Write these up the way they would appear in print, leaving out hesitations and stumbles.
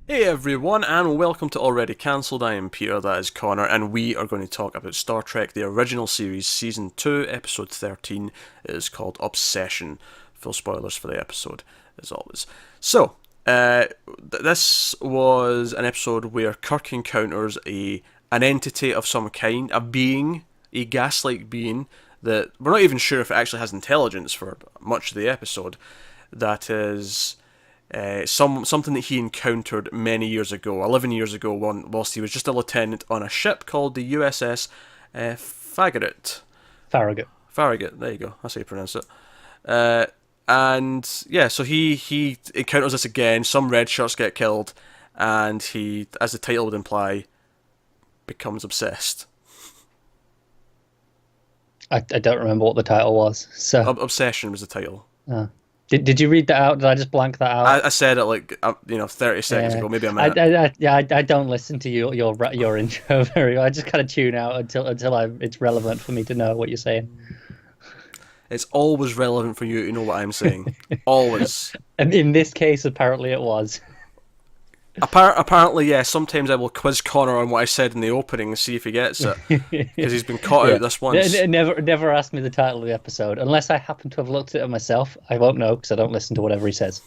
Hey everyone, and welcome to Already Cancelled. I am Peter, that is Connor, and we are going to talk about Star Trek, the original series, Season 2, Episode 13. It is called Obsession. Full spoilers for the episode, as always. So, this was an episode where Kirk encounters an entity of some kind, a being, a gas-like being, that we're not even sure if it actually has intelligence for much of the episode, that is something that he encountered many years ago, 11 years ago, whilst he was just a lieutenant on a ship called the USS Farragut. Farragut. Farragut, there you go, that's how you pronounce it. Uh, and yeah, so he encounters this again. Some red shirts get killed, and he, as the title would imply, becomes obsessed. I don't remember what the title was. Obsession was the title. Uh, did you read that out? Did I just blank that out? I said it like 30 seconds Yeah, ago, maybe a minute. I don't listen to your intro very well. I just kind of tune out until it's relevant for me to know what you're saying. It's always relevant for you to know what I'm saying. Always. And in this case, apparently it was. Apparently, yeah. Sometimes I will quiz Connor on what I said in the opening and see if he gets it, because he's been caught Yeah. out this once. Never ask me the title of the episode unless I happen to have looked at it myself. I won't know because I don't listen to whatever he says.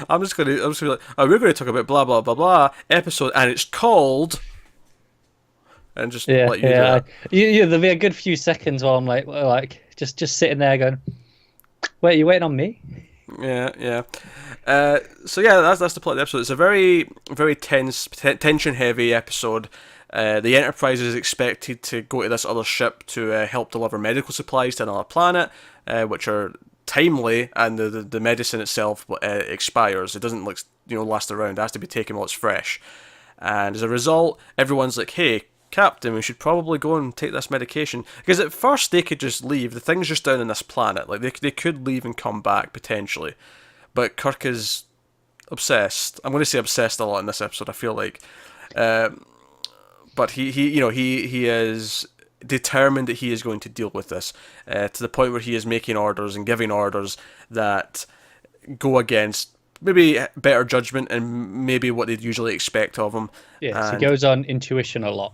I'm just gonna be like, oh, we're going to talk about blah blah blah blah episode, and it's called, and just Yeah, let you do yeah. it. There'll be a good few seconds while I'm like just sitting there going, "Wait, you waiting on me?" Yeah, yeah. So yeah, that's the plot of the episode. It's a very very tension heavy episode. The Enterprise is expected to go to this other ship to help deliver medical supplies to another planet, which are timely, and the medicine itself expires. It doesn't last around. It has to be taken while it's fresh. And as a result, everyone's like, "Hey, Captain, we should probably go and take this medication." Because at first they could just leave. The thing's just down on this planet. Like they could leave and come back potentially, but Kirk is obsessed. I'm going to say obsessed a lot in this episode. I feel like, but he is determined that he is going to deal with this to the point where he is making orders and giving orders that go against maybe better judgment and maybe what they'd usually expect of him. Yes, he And goes on intuition a lot,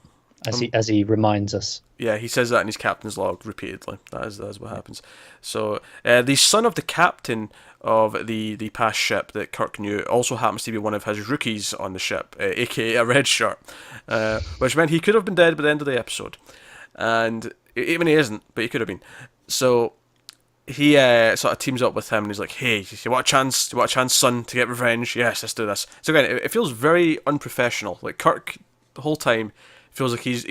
as he reminds us. yeah, he says that in his captain's log repeatedly. That is what happens. So the son of the captain of the past ship that Kirk knew also happens to be one of his rookies on the ship, aka a red shirt, which meant he could have been dead by the end of the episode, and even he isn't, but he could have been. So he sort of teams up with him, and he's like, "Hey, you want a chance? You want a chance, son, to get revenge? Yes, let's do this." So again, it feels very unprofessional. Like Kirk, the whole time, feels like he's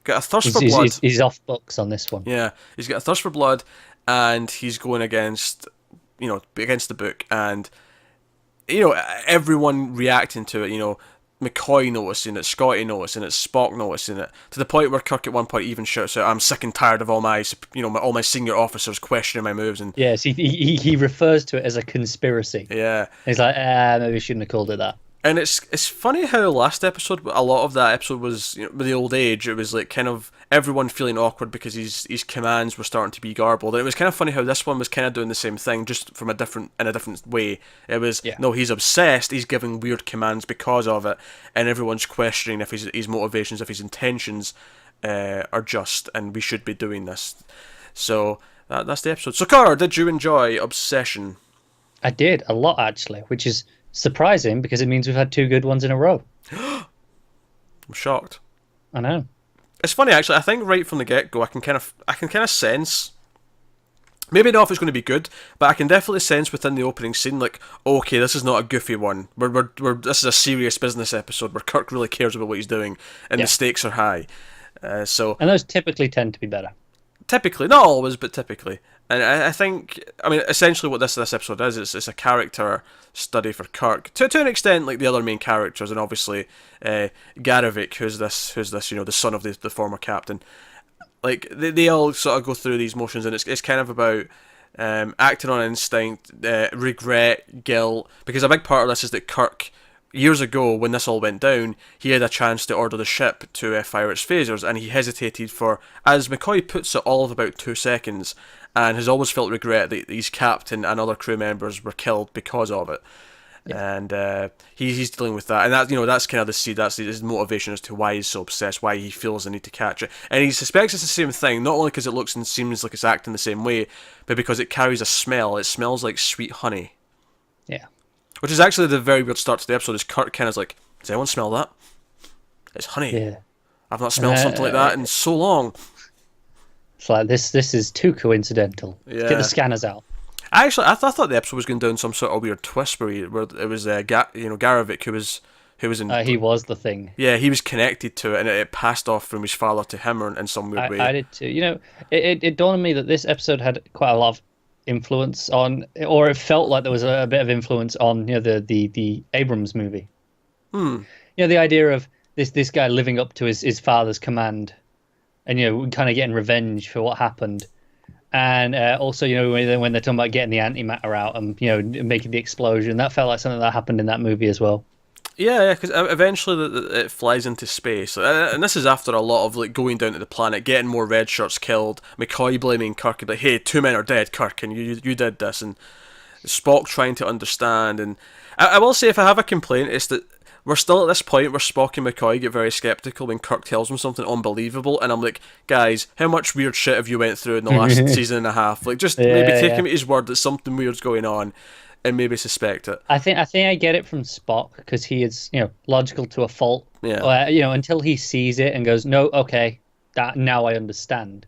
got a thirst He's for he's, blood. he's, he's off books on this one. Yeah, he's got a thirst for blood, and he's going against the book, and everyone reacting to it. McCoy noticing it, Scotty noticing it, Spock noticing it, to the point where Kirk at one point even shouts out, "I'm sick and tired of all my senior officers questioning my moves." And Yes, he refers to it as a conspiracy. yeah, He's like, maybe we shouldn't have called it that. and it's funny how last episode, a lot of that episode was, with the old age, it was like kind of everyone feeling awkward because his commands were starting to be garbled. And it was kind of funny how this one was kind of doing the same thing, just from in a different way. It was, Yeah. no, he's obsessed, he's giving weird commands because of it, and everyone's questioning if his motivations, if his intentions are just, and we should be doing this. So that's the episode. So, Cara, did you enjoy Obsession? I did a lot actually, which is surprising because it means we've had two good ones in a row. I'm shocked. I know. It's funny actually. I think right from the get go, I can kind of sense. Maybe not if it's going to be good, but I can definitely sense within the opening scene, like, okay, this is not a goofy one. This is a serious business episode where Kirk really cares about what he's doing, and Yeah, the stakes are high. So and those typically tend to be better. typically, not always, but typically. And I think, I mean, essentially what this episode is, it's a character study for Kirk to an extent, like the other main characters, and obviously Garavik, who's this, the son of the former captain. Like they all sort of go through these motions, and it's kind of about acting on instinct, regret, guilt, because a big part of this is that Kirk, years ago when this all went down, he had a chance to order the ship to fire its phasers, and he hesitated for, as McCoy puts it, all of about 2 seconds, and has always felt regret that his captain and other crew members were killed because of it. and he's dealing with that, and that's kind of the seed. That's his motivation as to why he's so obsessed, why he feels the need to catch it, and he suspects it's the same thing, not only because it looks and seems like it's acting the same way, but because it carries a smell. It smells like sweet honey. Yeah. Which is actually the very weird start to the episode. Is Kirk kind of like, does anyone smell that? It's honey. Yeah. I've not smelled something like that in so long. It's like this is too coincidental. Yeah. Get the scanners out. I thought the episode was going down some sort of weird twist where it was Garavik who was in. He was the thing. Yeah, he was connected to it, and it passed off from his father to him in some weird way. I did too. It dawned on me that this episode had quite a lot of influence on, or it felt like there was a bit of influence on the Abrams movie. The idea of this guy living up to his father's command, and kind of getting revenge for what happened, and also when they're talking about getting the antimatter out and making the explosion, that felt like something that happened in that movie as well. Yeah, because eventually it flies into space, and this is after a lot of like going down to the planet, getting more red shirts killed, McCoy blaming Kirk, like, hey, 2 men are dead, Kirk, and you did this, and Spock trying to understand. And I will say, if I have a complaint, it's that we're still at this point where Spock and McCoy get very skeptical when Kirk tells them something unbelievable, and I'm like, guys, how much weird shit have you went through in the last season and a half? Like, just maybe take him at his word that something weird's going on, and maybe suspect it. I think I get it from Spock because he is logical to a fault. Yeah. Until he sees it and goes, no, okay, that now I understand.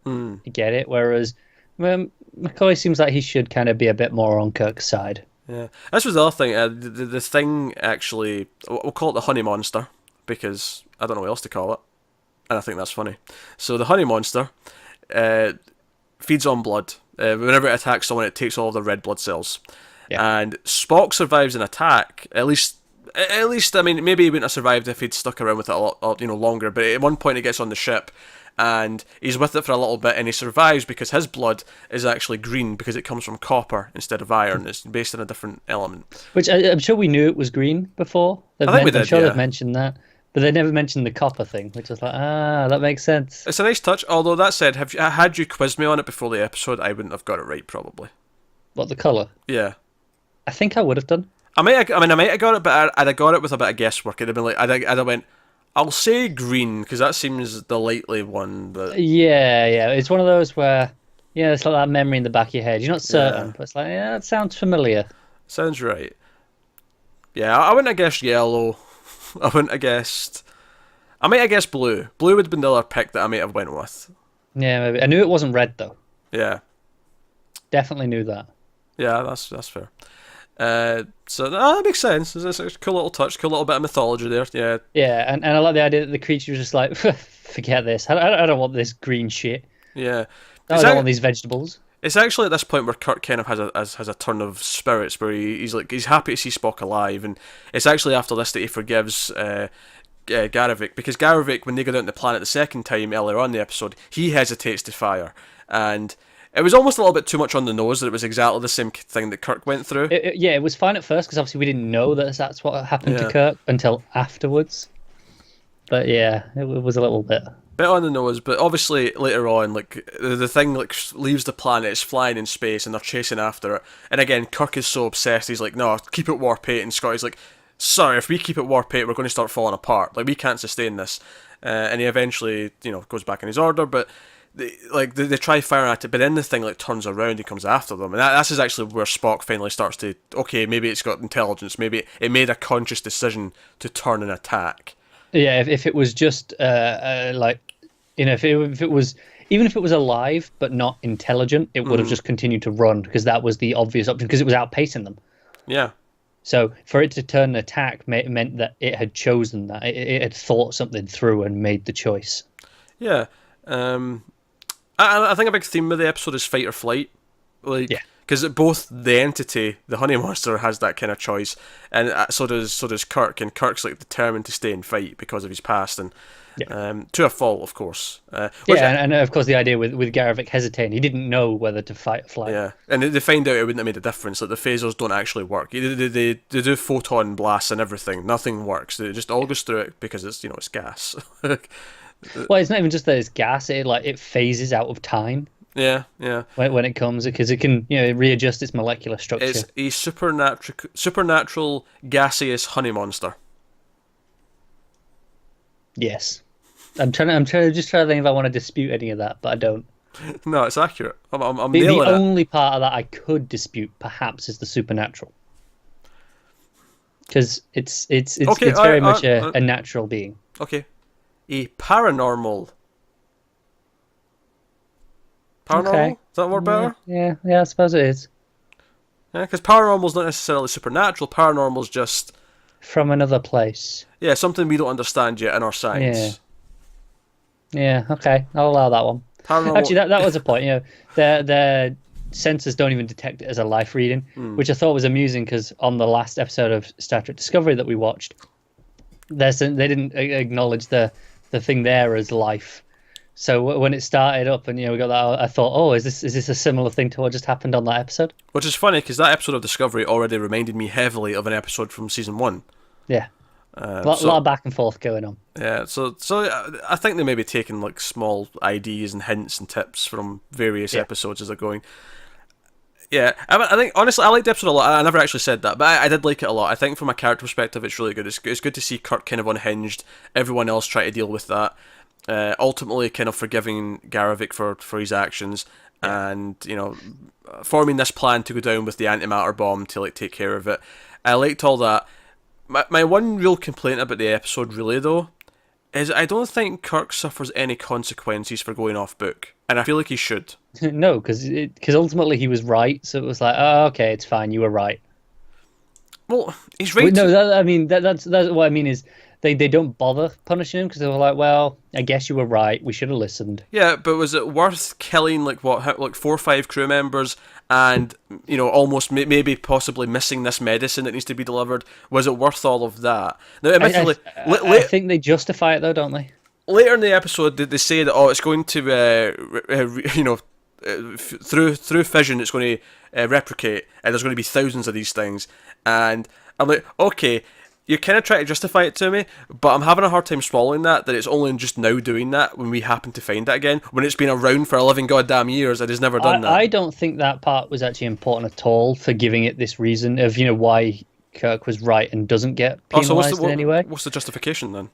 You get it. Whereas McCoy seems like he should kind of be a bit more on Kirk's side. Yeah, this was the other thing. The thing actually, we'll call it the honey monster because I don't know what else to call it, and I think that's funny. So the honey monster feeds on blood. Whenever it attacks someone, it takes all of the red blood cells. Yeah. And Spock survives an attack. At least, I mean, maybe he wouldn't have survived if he'd stuck around with it a lot, longer. But at one point, he gets on the ship, and he's with it for a little bit, and he survives because his blood is actually green because it comes from copper instead of iron. It's based on a different element. Which I'm sure we knew it was green before. I think we did. I'm sure they've mentioned that. But they never mentioned the copper thing, which was like, that makes sense. It's a nice touch. Although that said, had you quizzed me on it before the episode, I wouldn't have got it right, probably. What, the colour? Yeah. I think I would have done. I might have got it, but I'd have got it with a bit of guesswork. It'd have been like I'd have went, I'll say green because that seems the likely one. But yeah, it's one of those where it's like that memory in the back of your head. You're not certain, but it's like it sounds familiar. Sounds right. Yeah, I wouldn't have guessed yellow. I wouldn't have guessed. I might have guessed blue. Blue would have been the other pick that I might have went with. Yeah, maybe. I knew it wasn't red though. Yeah. Definitely knew that. Yeah, that's fair. So that makes sense. It's a cool little touch, cool little bit of mythology there. Yeah. Yeah, and I like the idea that the creature was just like, forget this. I don't want this green shit. Yeah. I don't want these vegetables. It's actually at this point where Kirk kind of has a turn of spirits where he's happy to see Spock alive, and it's actually after this that he forgives Garavik, because Garavik, when they go down to the planet the second time earlier on in the episode, he hesitates to fire, and it was almost a little bit too much on the nose that it was exactly the same thing that Kirk went through. It was fine at first because obviously we didn't know that's what happened to Kirk until afterwards. But yeah, it was a little bit on the nose. But obviously later on, like the thing like leaves the planet, it's flying in space, and they're chasing after it. And again, Kirk is so obsessed. He's like, "No, keep it warp 8." And Scotty's like, "Sorry, if we keep it warp 8, we're going to start falling apart. Like we can't sustain this." And he eventually, goes back in his order, but. They try firing at it, but then the thing turns around and comes after them, and that's is actually where Spock finally starts to maybe it's got intelligence, maybe it made a conscious decision to turn and attack. Yeah, if it was just if it was, even if it was alive but not intelligent, it would have just continued to run because that was the obvious option because it was outpacing them. Yeah. So for it to turn an attack meant that it had chosen that it had thought something through and made the choice. Yeah. I think a big theme of the episode is fight or flight, because both the entity, the honey monster, has that kind of choice, and so does Kirk, and Kirk's determined to stay and fight because of his past, and to a fault, of course. And of course the idea with Garavik hesitating, he didn't know whether to fight or flight. Yeah, and they find out it wouldn't have made a difference. Like the phasers don't actually work. They do photon blasts and everything. Nothing works. It just all goes through it because it's gas. Well, it's not even just that it's gas. It phases out of time. Yeah, yeah. when it comes, because it can readjust its molecular structure. It's a supernatural gaseous honey monster. Yes, just trying to think if I want to dispute any of that, but I don't. No, it's accurate. I'm The nailing it. only part of that I could dispute, perhaps, is the supernatural, because it's Okay, very much a natural being. Okay, a paranormal. Paranormal? Okay. Is that word better? Yeah, I suppose it is. Yeah, because paranormal is not necessarily supernatural. Paranormal is just From another place. something we don't understand yet in our science. Yeah, okay, I'll allow that one. Paranormal. Actually, that was a point. Their sensors don't even detect it as a life reading, which I thought was amusing because on the last episode of Star Trek Discovery that we watched, they didn't acknowledge the thing there as life. So when it started up and we got that, I thought, oh, is this a similar thing to what just happened on that episode? Which is funny because that episode of Discovery already reminded me heavily of an episode from season 1. Yeah, a lot of back and forth going on. Yeah, so I think they may be taking like small ideas and hints and tips from various episodes as they're going. Yeah, I think honestly I liked the episode a lot. I never actually said that, but I did like it a lot. I think from a character perspective, it's really good. It's good to see Kirk kind of unhinged. Everyone else try to deal with that. Ultimately, kind of forgiving Garavik for his actions, and forming this plan to go down with the antimatter bomb to like take care of it. I liked all that. My one real complaint about the episode, really though, is I don't think Kirk suffers any consequences for going off book, and I feel like he should. No, because ultimately he was right, so it was like, oh, okay, it's fine, you were right. Well, he's right. No, that's what I mean is they don't bother punishing him because they were like, well, I guess you were right. We should have listened. Yeah, but was it worth killing like 4 or 5 crew members and almost maybe possibly missing this medicine that needs to be delivered? Was it worth all of that? Now, admittedly, I think they justify it though, don't they? Later in the episode, they say that it's going to through fission, it's going to replicate, and there's going to be thousands of these things. And I'm like, okay, you're kind of trying to justify it to me, but I'm having a hard time swallowing that it's only just now doing that when we happen to find it again, when it's been around for 11 goddamn years. It has never done that. I don't think that part was actually important at all for giving it this reason of why Kirk was right and doesn't get penalised in any way. What's the justification then?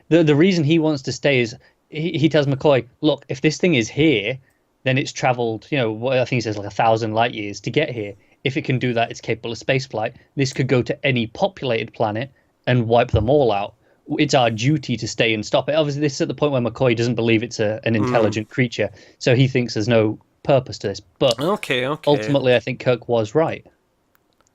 The reason he wants to stay is he tells McCoy, look, if this thing is here, then it's travelled, I think he says like 1,000 light years to get here. If it can do that, it's capable of spaceflight. This could go to any populated planet and wipe them all out. It's our duty to stay and stop it. Obviously, this is at the point where McCoy doesn't believe it's an intelligent creature, so he thinks there's no purpose to this. But ultimately, I think Kirk was right.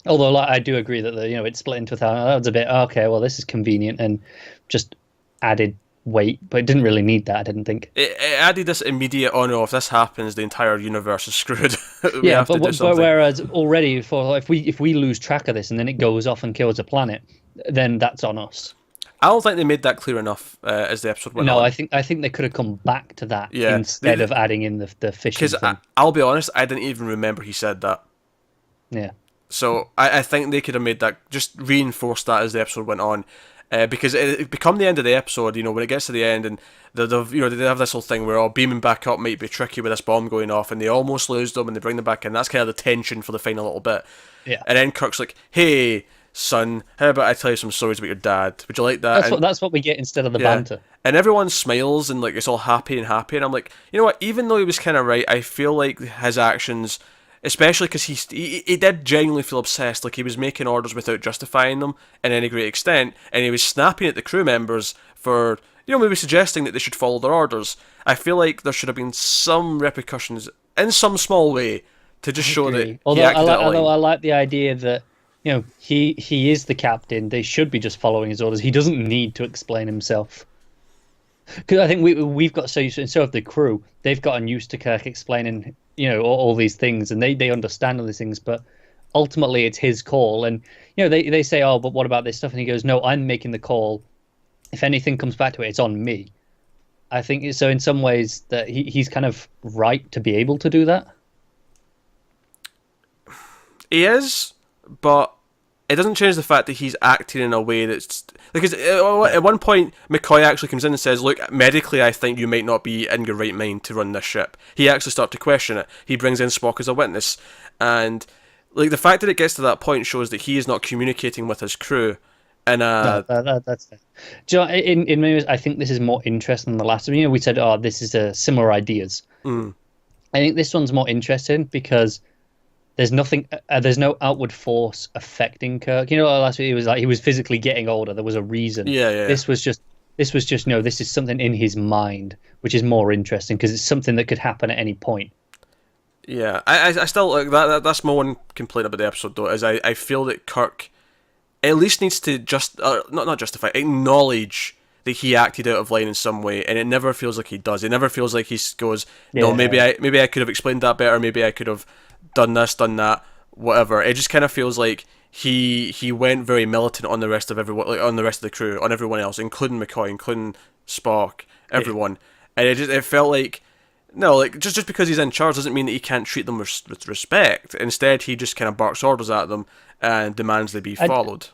Although I do agree that it's split into 1,000. That was a bit okay. Well, this is convenient and just added weight, but it didn't really need that. I didn't think it added this immediate. Oh no! If this happens, the entire universe is screwed. But whereas already, if we lose track of this and then it goes off and kills a planet, then that's on us. I don't think they made that clear enough as the episode went on. No, I think they could have come back to that instead of adding in the fishing. Because I'll be honest, I didn't even remember he said that. Yeah. So I think they could have made that, just reinforced that as the episode went on. Because it become the end of the episode, when it gets to the end, and they have this whole thing where beaming back up might be tricky with this bomb going off, and they almost lose them, and they bring them back in. That's kind of the tension for the final little bit. Yeah. And then Kirk's like, "Hey, son, how about I tell you some stories about your dad? Would you like that?" That's what we get instead of the banter. And everyone smiles and like it's all happy, and I'm like, you know what? Even though he was kind of right, I feel like his actions. Especially because he did genuinely feel obsessed, like he was making orders without justifying them in any great extent, and he was snapping at the crew members for, maybe suggesting that they should follow their orders. I feel like there should have been some repercussions in some small way to just show that. Although I like the idea that he is the captain, they should be just following his orders. He doesn't need to explain himself. Because I think we've got so have the crew. They've gotten used to Kirk explaining, all these things, and they understand all these things. But ultimately, it's his call. And they say, "Oh, but what about this stuff?" And he goes, "No, I'm making the call. If anything comes back to it, it's on me." I think so. In some ways, that he's kind of right to be able to do that. He is, but it doesn't change the fact that he's acting in a way that's because at one point McCoy actually comes in and says, "Look, medically, I think you might not be in your right mind to run this ship." He actually starts to question it. He brings in Spock as a witness, and like the fact that it gets to that point shows that he is not communicating with his crew. And that's fair. Do you know, in many ways, I think this is more interesting than the last one. You know, we said, "Oh, this is similar ideas." I think this one's more interesting because there's nothing, there's no outward force affecting Kirk. You know, last week he was like he was physically getting older. There was a reason. Yeah. This was just no. This is something in his mind, which is more interesting because it's something that could happen at any point. Yeah, I still like that. That's my one complaint about the episode, though, is I feel that Kirk at least needs to not justify, acknowledge that he acted out of line in some way, and it never feels like he does. It never feels like he goes, no, maybe I could have explained that better. Maybe I could have done this, done that, whatever. It just kind of feels like he went very militant on the rest of everyone, like on the rest of the crew, on everyone else, including McCoy, including Spock, everyone, and it felt like. No, like just because he's in charge doesn't mean that he can't treat them with respect. Instead, he just kind of barks orders at them and demands they be followed.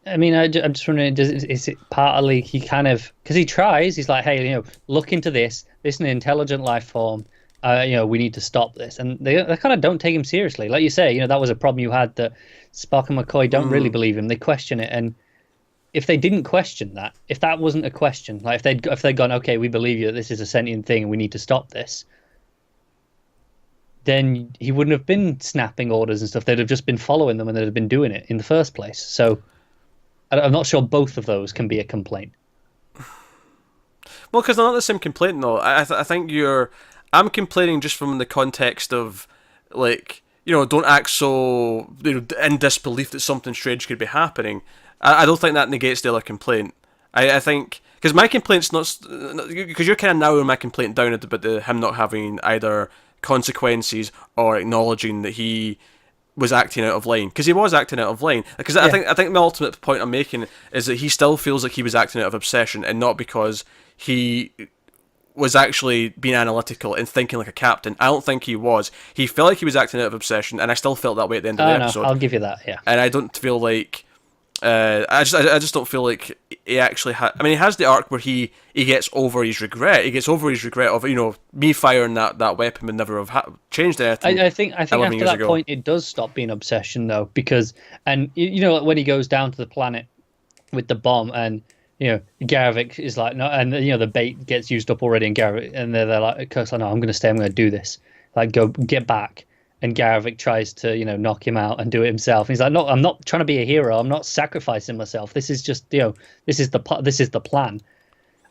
I mean, I'm just wondering, is it partly he kind of because he tries? He's like, hey, you know, look into this. This is an intelligent life form. You know, we need to stop this, and they kind of don't take him seriously. Like you say, you know, that was a problem you had that Spock and McCoy don't really believe him. They question it, and if they didn't question that, if that wasn't a question, like if they'd gone, okay, we believe you that this is a sentient thing and we need to stop this, then he wouldn't have been snapping orders and stuff. They'd have just been following them and they'd have been doing it in the first place. So I'm not sure both of those can be a complaint. Well, because they're not the same complaint, though. I think I'm complaining just from the context of, like, you know, don't act so, you know, in disbelief that something strange could be happening. I don't think that negates the other complaint. I think because my complaint's not because you're kind of narrowing my complaint down about him not having either consequences or acknowledging that he was acting out of line, because he was acting out of line. Because I think my ultimate point I'm making is that he still feels like he was acting out of obsession and not because he was actually being analytical and thinking like a captain. I don't think he was. He felt like he was acting out of obsession, and I still felt that way at the end of the episode. I'll give you that. Yeah, and I don't feel like. I just don't feel like he actually I mean, he has the arc where he gets over his regret. He gets over his regret of, you know, me firing that weapon would never have changed anything. I think after that point it does stop being obsession, though, because you know, when he goes down to the planet with the bomb and, you know, Garvik is like, no, and, you know, the bait gets used up already, and Garvik, and they're like, Kirk's like, no, I'm going to stay, I'm going to do this, like, go get back. And Garvik tries to, you know, knock him out and do it himself. And he's like, no, I'm not trying to be a hero. I'm not sacrificing myself. This is just, you know, this is the plan.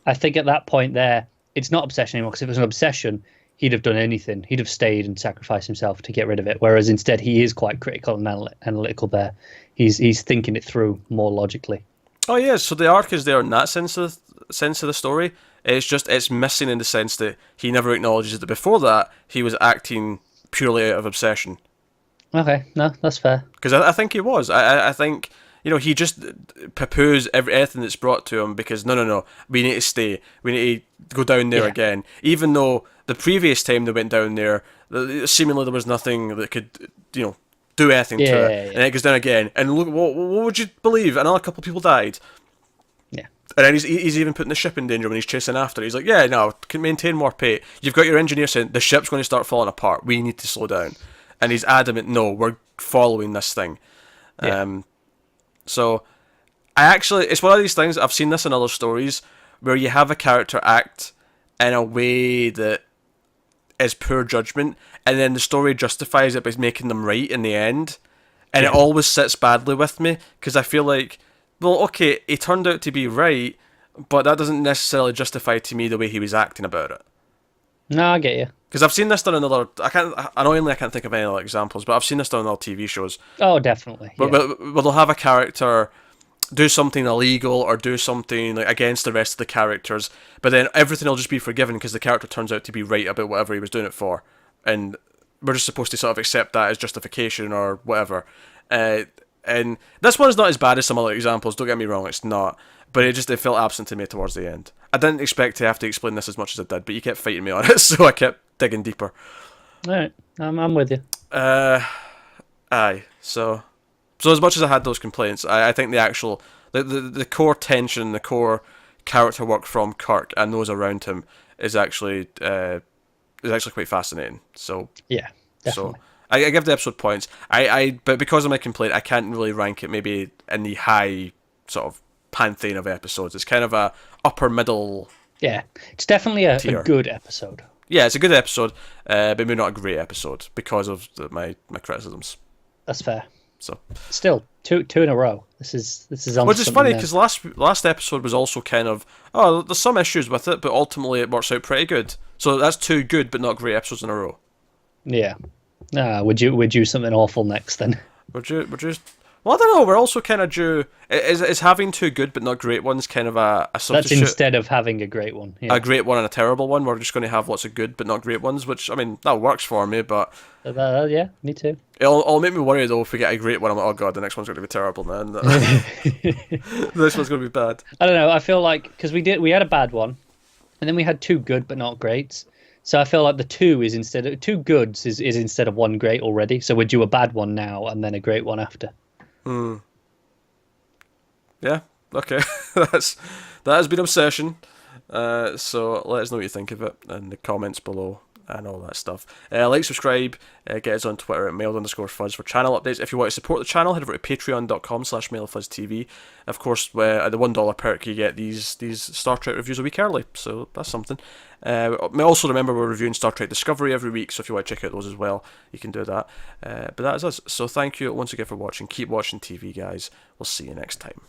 I think at that point there, it's not obsession anymore, because if it was an obsession, he'd have done anything. He'd have stayed and sacrificed himself to get rid of it. Whereas instead, he is quite critical and analytical there. He's thinking it through more logically. Oh yeah, so the arc is there in that sense of the story. It's missing in the sense that he never acknowledges that before that he was acting purely out of obsession. Okay, no, that's fair. Because I think he was. I think, you know, he just poo-poos everything that's brought to him because no, we need to stay. We need to go down there again. Even though the previous time they went down there, seemingly there was nothing that could, you know, do anything to it. And it goes down again. And look, what would you believe? Another couple of people died. Yeah. And then he's even putting the ship in danger when he's chasing after. He's like, yeah, no, can maintain warp 8. You've got your engineer saying the ship's going to start falling apart. We need to slow down. And he's adamant, no, we're following this thing. Yeah. So, it's one of these things, I've seen this in other stories, where you have a character act in a way that is poor judgment, and then the story justifies it by making them right in the end. And it always sits badly with me, because I feel like, well, okay, he turned out to be right, but that doesn't necessarily justify to me the way he was acting about it. No, I get you. Because I've seen this done in other... Annoyingly, I can't think of any other examples, but I've seen this done in other TV shows. Oh, definitely. But they'll have a character do something illegal or do something like against the rest of the characters, but then everything will just be forgiven because the character turns out to be right about whatever he was doing it for. And we're just supposed to sort of accept that as justification or whatever. And this one's not as bad as some other examples, don't get me wrong, it's not. But it felt absent to me towards the end. I didn't expect to have to explain this as much as I did, but you kept fighting me on it, so I kept digging deeper. Alright, I'm with you. Aye, so... So as much as I had those complaints, I think the actual the core tension, the core character work from Kirk and those around him is actually quite fascinating. So Yeah, definitely. so I give the episode points. But because of my complaint, I can't really rank it maybe in the high sort of pantheon of episodes. It's kind of a upper middle. Yeah, it's definitely a good episode. Yeah, it's a good episode, but maybe not a great episode because of my criticisms. That's fair. So still two in a row. This is on. Which is funny because last episode was also kind of there's some issues with it, but ultimately it works out pretty good. So that's 2 good but not great episodes in a row. Yeah. Would you do something awful next then? Would you? Well, I don't know. We're also kind of due. Is having 2 good but not great ones kind of a substitute? That's instead of having a great one. Yeah. A great one and a terrible one. We're just going to have lots of good but not great ones, which, I mean, that works for me, but... yeah, me too. It'll make me worry, though, if we get a great one. I'm like, oh god, the next one's going to be terrible, man. This one's going to be bad. I don't know. I feel like... Because we had a bad one, and then we had 2 good but not greats. So I feel like the 2 is instead of... 2 goods is instead of 1 great already. So we'd do a bad one now and then a great one after. Yeah, okay. That has been Obsession. So let us know what you think of it in the comments below and all that stuff. Like, subscribe, get us on Twitter at mailed_fuzz for channel updates. If you want to support the channel, head over to patreon.com/mailfuzztv. Of course, at the $1 perk, you get these Star Trek reviews a week early, so that's something. Also remember, we're reviewing Star Trek Discovery every week, so if you want to check out those as well, you can do that. But that is us. So thank you once again for watching. Keep watching TV, guys. We'll see you next time.